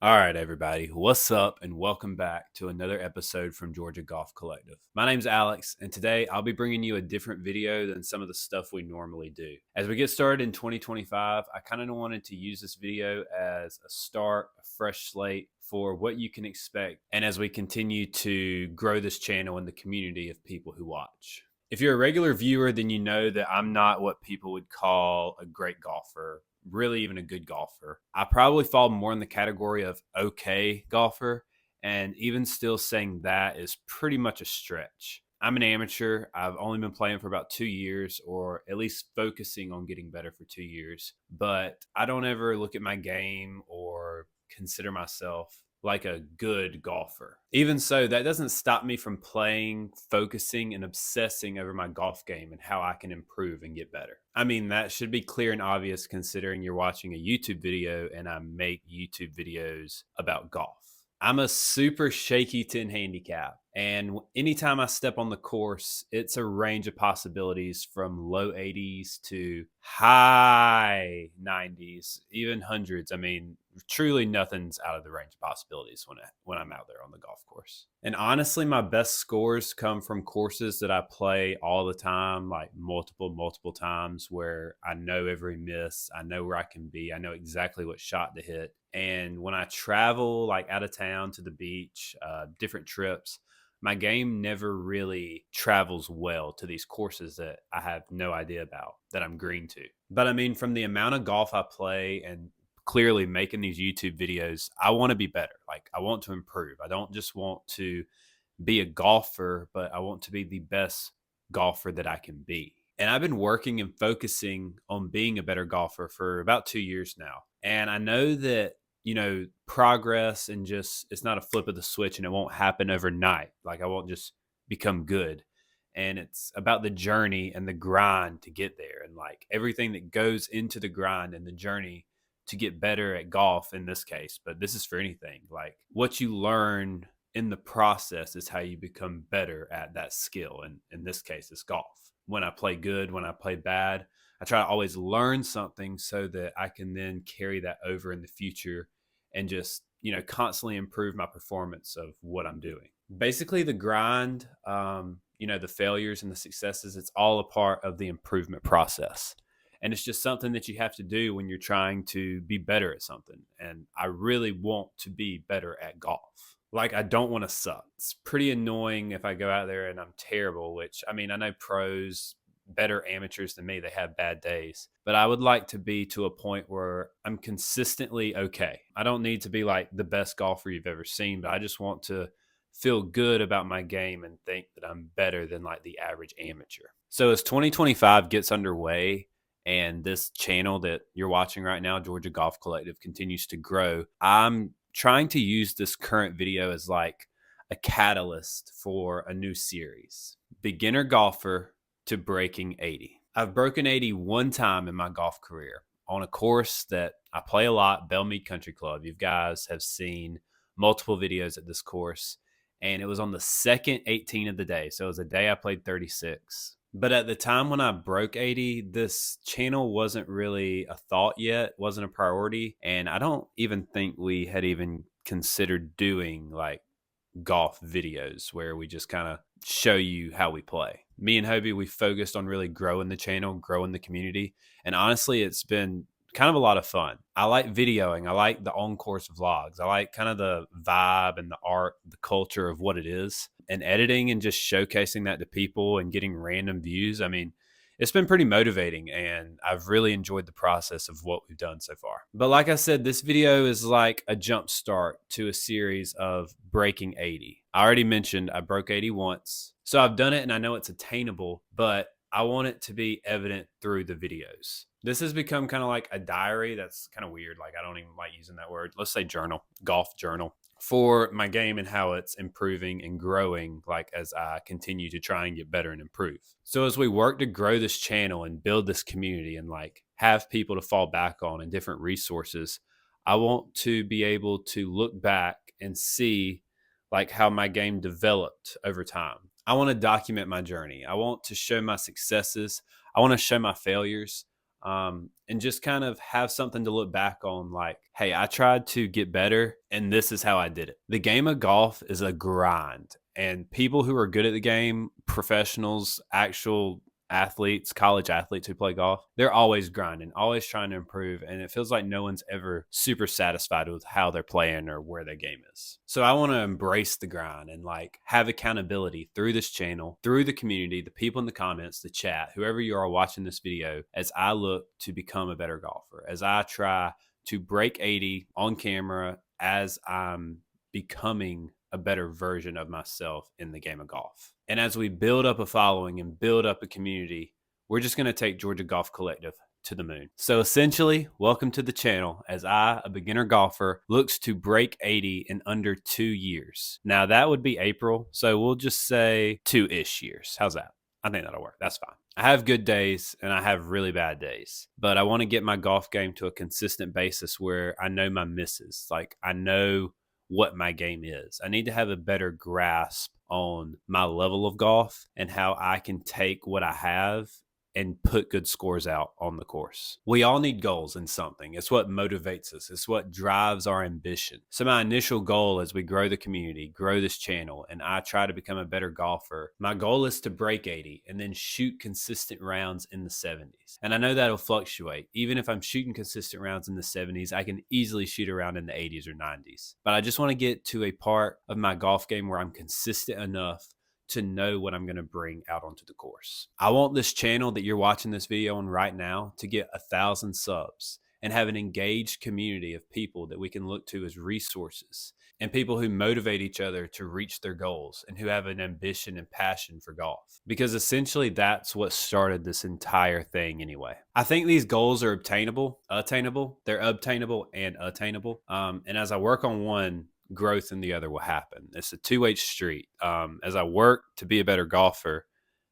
All right, everybody, what's up, and welcome back to another episode from Georgia Golf Collective. My name's Alex, and today I'll be bringing you a different video than some of the stuff we normally do. As we get started in 2025, I kind of wanted to use this video as a start, a fresh slate for what you can expect, and as we continue to grow this channel and the community of people who watch. If you're a regular viewer, then you know that I'm not what people would call a great golfer, really even a good golfer. I probably fall more in the category of okay golfer, and even still saying that is pretty much a stretch. I'm an amateur. I've only been playing for about 2 years, or at least focusing on getting better for 2 years. But I don't ever look at my game or consider myself like a good golfer. Even so, that doesn't stop me from playing, focusing, and obsessing over my golf game and how I can improve and get better. I mean, that should be clear and obvious considering you're watching a YouTube video and I make YouTube videos about golf. I'm a super shaky 10 handicap. And anytime I step on the course, it's a range of possibilities from low 80s to high 90s, even hundreds. I mean, truly nothing's out of the range of possibilities when I'm out there on the golf course. And honestly, my best scores come from courses that I play all the time, like multiple times, where I know every miss, I know where I can be, I know exactly what shot to hit. And when I travel like out of town to the beach, different trips, my game never really travels well to these courses that I have no idea about that I'm green to. But I mean, from the amount of golf I play and clearly making these YouTube videos, I want to be better. Like, I want to improve. I don't just want to be a golfer, but I want to be the best golfer that I can be. And I've been working and focusing on being a better golfer for about 2 years now. And I know that, progress and just, it's not a flip of the switch and it won't happen overnight. Like, I won't just become good. And it's about the journey and the grind to get there, and like everything that goes into the grind and the journey to get better at golf in this case. But this is for anything. Like, what you learn in the process is how you become better at that skill. And in this case, it's golf. When I play good, when I play bad, I try to always learn something so that I can then carry that over in the future and just, constantly improve my performance of what I'm doing. Basically, the grind, the failures and the successes, it's all a part of the improvement process. And it's just something that you have to do when you're trying to be better at something. And I really want to be better at golf. Like, I don't want to suck. It's pretty annoying if I go out there and I'm terrible, which, I mean, I know pros, better amateurs than me, they have bad days. But I would like to be to a point where I'm consistently okay. I don't need to be like the best golfer you've ever seen, but I just want to feel good about my game and think that I'm better than like the average amateur. So as 2025 gets underway, and this channel that you're watching right now, Georgia Golf Collective, continues to grow, I'm trying to use this current video as like a catalyst for a new series. Beginner golfer to breaking 80. I've broken 80 one time in my golf career on a course that I play a lot, Belmead Country Club. You guys have seen multiple videos at this course, and it was on the second 18 of the day. So it was a day I played 36. But at the time when I broke 80, this channel wasn't really a thought yet, wasn't a priority. And I don't even think we had even considered doing like golf videos where we just kind of show you how we play. Me and Hobie, we focused on really growing the channel, growing the community. And honestly, it's been kind of a lot of fun. I like videoing. I like the on-course vlogs. I like kind of the vibe and the art, the culture of what it is. And editing and just showcasing that to people and getting random views. I mean, it's been pretty motivating, and I've really enjoyed the process of what we've done so far. But like I said, this video is like a jump start to a series of breaking 80. I already mentioned I broke 80 once. So I've done it and I know it's attainable, but I want it to be evident through the videos. This has become kind of like a diary. That's kind of weird. Like, I don't even like using that word. Let's say journal, golf journal, for my game and how it's improving and growing, like as I continue to try and get better and improve. So as we work to grow this channel and build this community and like have people to fall back on and different resources, I want to be able to look back and see like how my game developed over time. I want to document my journey. I want to show my successes. I want to show my failures. and just kind of have something to look back on like, hey, I tried to get better and this is how I did it. The game of golf is a grind, and people who are good at the game, professionals, actual athletes, college athletes who play golf, they're always grinding, always trying to improve. And it feels like no one's ever super satisfied with how they're playing or where their game is. So I want to embrace the grind and like have accountability through this channel, through the community, the people in the comments, the chat, whoever you are watching this video, as I look to become a better golfer, as I try to break 80 on camera, as I'm becoming a better version of myself in the game of golf. And as we build up a following and build up a community, we're just going to take Georgia Golf Collective to the moon. So essentially, welcome to the channel as I, a beginner golfer, looks to break 80 in under 2 years. Now that would be April, so we'll just say 2-ish years. How's that? I think that'll work. That's fine. I have good days and I have really bad days, but I want to get my golf game to a consistent basis where I know my misses. Like I know what my game is. I need to have a better grasp on my level of golf and how I can take what I have and put good scores out on the course. We all need goals in something. It's what motivates us. It's what drives our ambition. So my initial goal as we grow the community, grow this channel, and I try to become a better golfer, my goal is to break 80 and then shoot consistent rounds in the 70s. And I know that'll fluctuate. Even if I'm shooting consistent rounds in the 70s, I can easily shoot around in the 80s or 90s. But I just want to get to a part of my golf game where I'm consistent enough to know what I'm going to bring out onto the course. I want this channel that you're watching this video on right now to get 1,000 subs and have an engaged community of people that we can look to as resources and people who motivate each other to reach their goals and who have an ambition and passion for golf. Because essentially that's what started this entire thing anyway. I think these goals are attainable, they're obtainable and attainable. And as I work on one, growth in the other will happen. It's a two-way street. As I work to be a better golfer,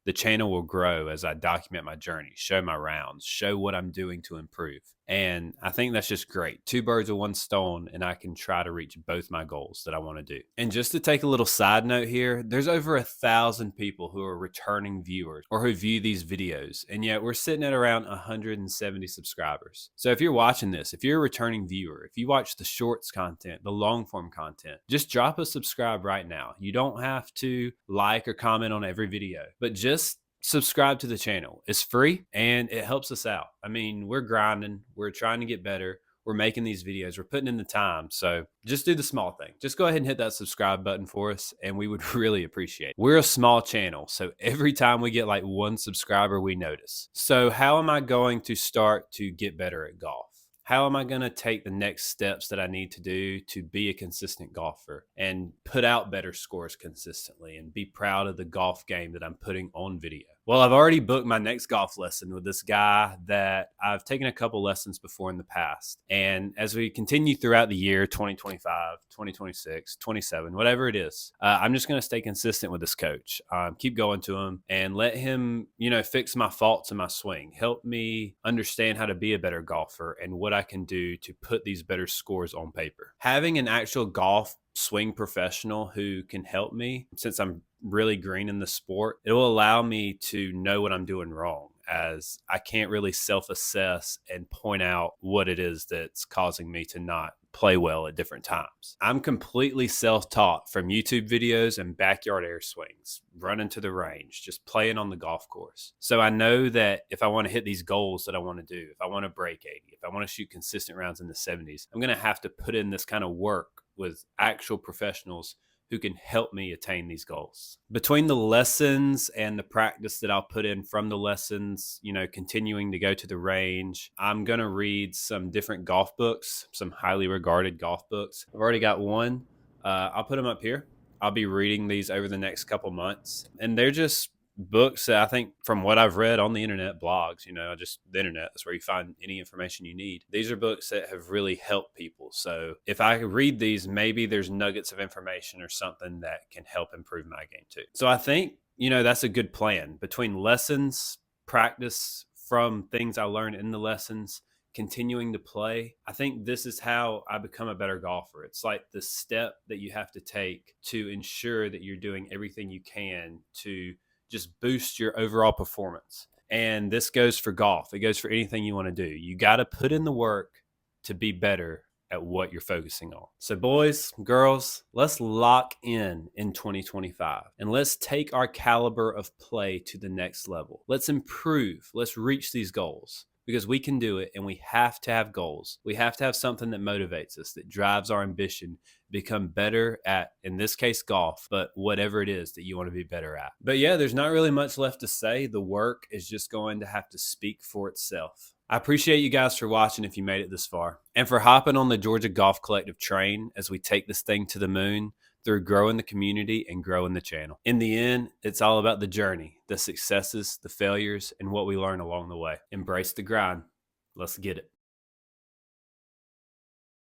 the channel will grow as I document my journey, show my rounds, show what I'm doing to improve. And I think that's just great. 2 birds with 1 stone, and I can try to reach both my goals that I want to do. And just to take a little side note here, there's over 1,000 people who are returning viewers or who view these videos, and yet we're sitting at around 170 subscribers. So if you're watching this, if you're a returning viewer, if you watch the shorts content, the long form content, just drop a subscribe right now. You don't have to like or comment on every video, but just subscribe to the channel. It's free and it helps us out. I mean, we're grinding, we're trying to get better, we're making these videos, we're putting in the time. So just do the small thing. Just go ahead and hit that subscribe button for us and we would really appreciate it. We're a small channel, so every time we get like 1 subscriber, we notice. So how am I going to start to get better at golf? How am I going to take the next steps that I need to do to be a consistent golfer and put out better scores consistently and be proud of the golf game that I'm putting on video? Well, I've already booked my next golf lesson with this guy that I've taken a couple lessons before in the past. And as we continue throughout the year, 2025, 2026, 27, whatever it is, I'm just going to stay consistent with this coach. Keep going to him and let him, fix my faults in my swing, help me understand how to be a better golfer and what I can do to put these better scores on paper. Having an actual golf swing professional who can help me, since I'm really green in the sport, it will allow me to know what I'm doing wrong, as I can't really self-assess and point out what it is that's causing me to not play well at different times. I'm completely self-taught from YouTube videos and backyard air swings, running to the range, just playing on the golf course. So I know that if I want to hit these goals that I want to do, if I want to break 80, if I want to shoot consistent rounds in the 70s, I'm going to have to put in this kind of work with actual professionals who can help me attain these goals. Between the lessons and the practice that I'll put in from the lessons, continuing to go to the range, I'm going to read some different golf books, some highly regarded golf books. I've already got one. I'll put them up here. I'll be reading these over the next couple months. And they're just books that I think, from what I've read on the internet, blogs, just the internet, that's where you find any information you need. These are books that have really helped people. So if I read these, maybe there's nuggets of information or something that can help improve my game too. So I think, that's a good plan between lessons, practice from things I learned in the lessons, continuing to play. I think this is how I become a better golfer. It's like the step that you have to take to ensure that you're doing everything you can to just boost your overall performance. And this goes for golf. It goes for anything you want to do. You got to put in the work to be better at what you're focusing on. So boys, girls, let's lock in 2025 and let's take our caliber of play to the next level. Let's improve. Let's reach these goals because we can do it, and we have to have goals. We have to have something that motivates us, that drives our ambition, become better at, in this case, golf, but whatever it is that you want to be better at. But yeah, there's not really much left to say. The work is just going to have to speak for itself. I appreciate you guys for watching if you made it this far, and for hopping on the Georgia Golf Collective train as we take this thing to the moon through growing the community and growing the channel. In the end, it's all about the journey, the successes, the failures, and what we learn along the way. Embrace the grind. Let's get it.